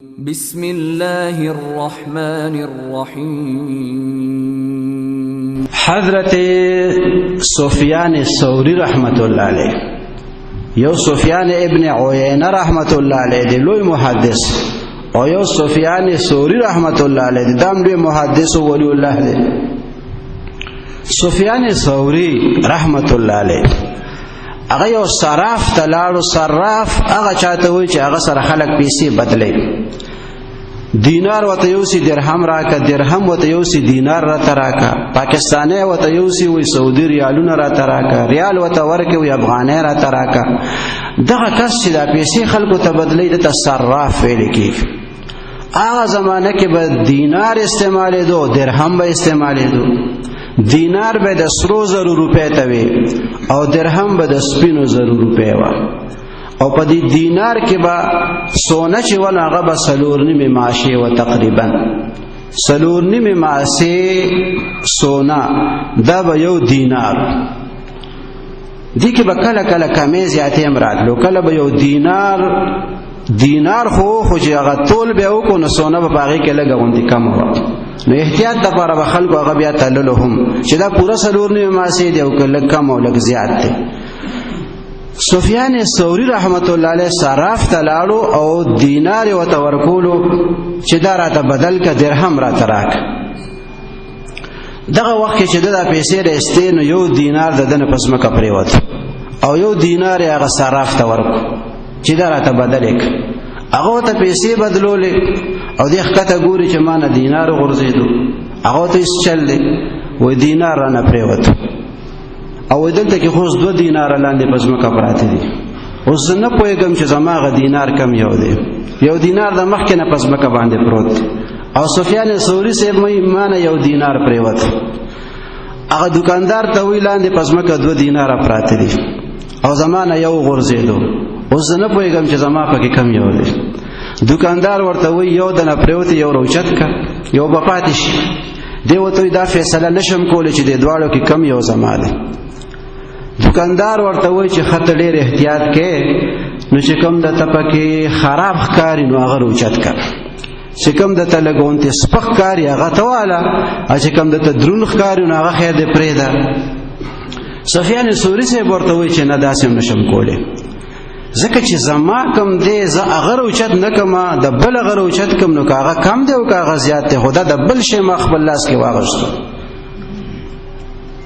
بسم الله الرحمن الرحیم. حضرت سفیان ثوری رحمت الله علیه، یو سفیان ابن عیینه رحمت الله علیه دی لوی محدث، او یو سفیان ثوری رحمت الله علیه دی دام لوی محدث و ولی الله دی. سفیان ثوری رحمت الله علیه هغه یو صراف تلاړو، صراف هغه چاته وای چې هغه سره خلق پیسې بدلي، دینار وته یوسی درهم راکا، درهم وته یوسی دینار را تراکا، پاکستانی وته یوسی وی سعودي ریالونه را تراکا، ریال وته ورکه وی افغانۍ را تراکا. دغه کس چې دا پیسې خلکو ته بدلی د صراف ویل کی. هغه زمانه کې به دینار استعمالې دو، درهم به استعمالې دو. دینار به د سرو زرو روپے ته وي او درهم به د سپینو زرو روپے و. او په دې دینار کې به سونه چې ول هغه به سلور نیمه معاشي و تقریبا سلور نیمه معاشي سونا دا به یو دینار. دې کې به کله کله کمې زیاتې امراتلو، کله به یو دینار خو چې هغه تول به وکړو نو سونه به باغې کې لګه غونډې کم و. نو احتیاط د لپاره به خلکو هغه بیا تللو هم چې دا پوره سلور نیمه معاشي دی او کله کم او لږ زیات دی. سفیان ثوری رحمت الله علیه صراف تلاړو او دینار وته ورکولو چې دا راته بدل ک درهم را تراک. دغه وخت چې دا پیسې راستې نو یو دینار د دنه پس مکه پریوت او یو دینار هغه صراف ته ورکو چې دا راته بدل ک. هغه ته پیسې بدلولې او د ښکته ګوري چې مان دینار غورځېدو، هغه ته چل دی و دینار را نه پریوت او دلته کې خو 2 دینار لاندې پزماکه پراته دي. اوس نه پوهېږم چې زماغه دینار کم یو دی، یو دینار د مخکې نه پزماکه باندې پروت او سفیان ثوری صاحب مې ایمانه یو دینار پریوت. هغه دکاندار ته وی لاندې پزماکه 2 دینار پراته دي او زمانه یو غورځېدو. اوس نه پوهېږم چې زما پکې کم یو دی. دکاندار ورته وی یو دنه پریوت یو روچت کا یو بپاتې شي. دی وته دا فیصله نشم کولی چې د دواړو کې کم یو زما دی. دکاندار ورته وای چې خط ډېر احتیاط کې نو چې کوم د تپکه خراب ښکاری نو هغه روچت کړ، چې کوم د تلګونته سپخ کاری هغه تواله، چې کوم د درون ښکاری نو هغه خیر دې پرېدا. سفیان ثوری صاحب ورته وای چې نه داسې نشم کولی، ځکه چې زما کم دې ز هغه روچت نه کما د بل هغه روچت کم نو هغه کم دی او هغه زیات دی، خدا د بل شی مخبل لاس کې واغشتو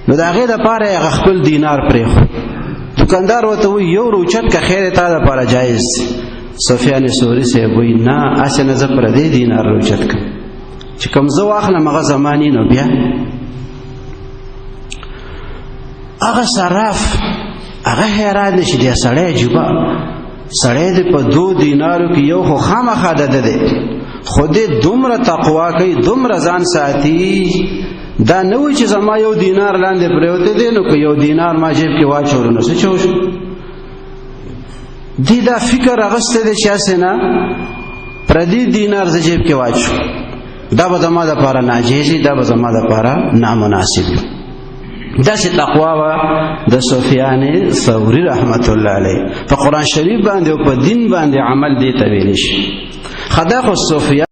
نو دا غي د پاره هغه خپل دینار پرېخو. دکاندار وته وی یو روچت که خیر ته د پاره جایز. سفیان ثوری صاحب وی نه اسنه ز پر دې دینار روچت کم چې کوم زه واخلم هغه زمانی نو بیا هغه صراف هغه حیران نشي دی سړی جوبا سړی د په 2 دینارو کې یو خو خامخا ده خو دې دومره تقوا کوي دومره ځان ساتي. دا نه وای چې زما یو دینار لاندې پریوته دی نو که یو دینار ما جیب کې واچول نو څه چوش دی. دا فکر اغسته دی چې اسنه پردي دینار ز جیب کې واچو دا به زما د لپاره ناجیز، دا به زما د لپاره نامناسب. دا چې تقوا وا د سفیان ثوری رحمت الله علیه په قرآن شریف باندې او په دین باندې عمل دی ته ویل شي. خدا خو سفیان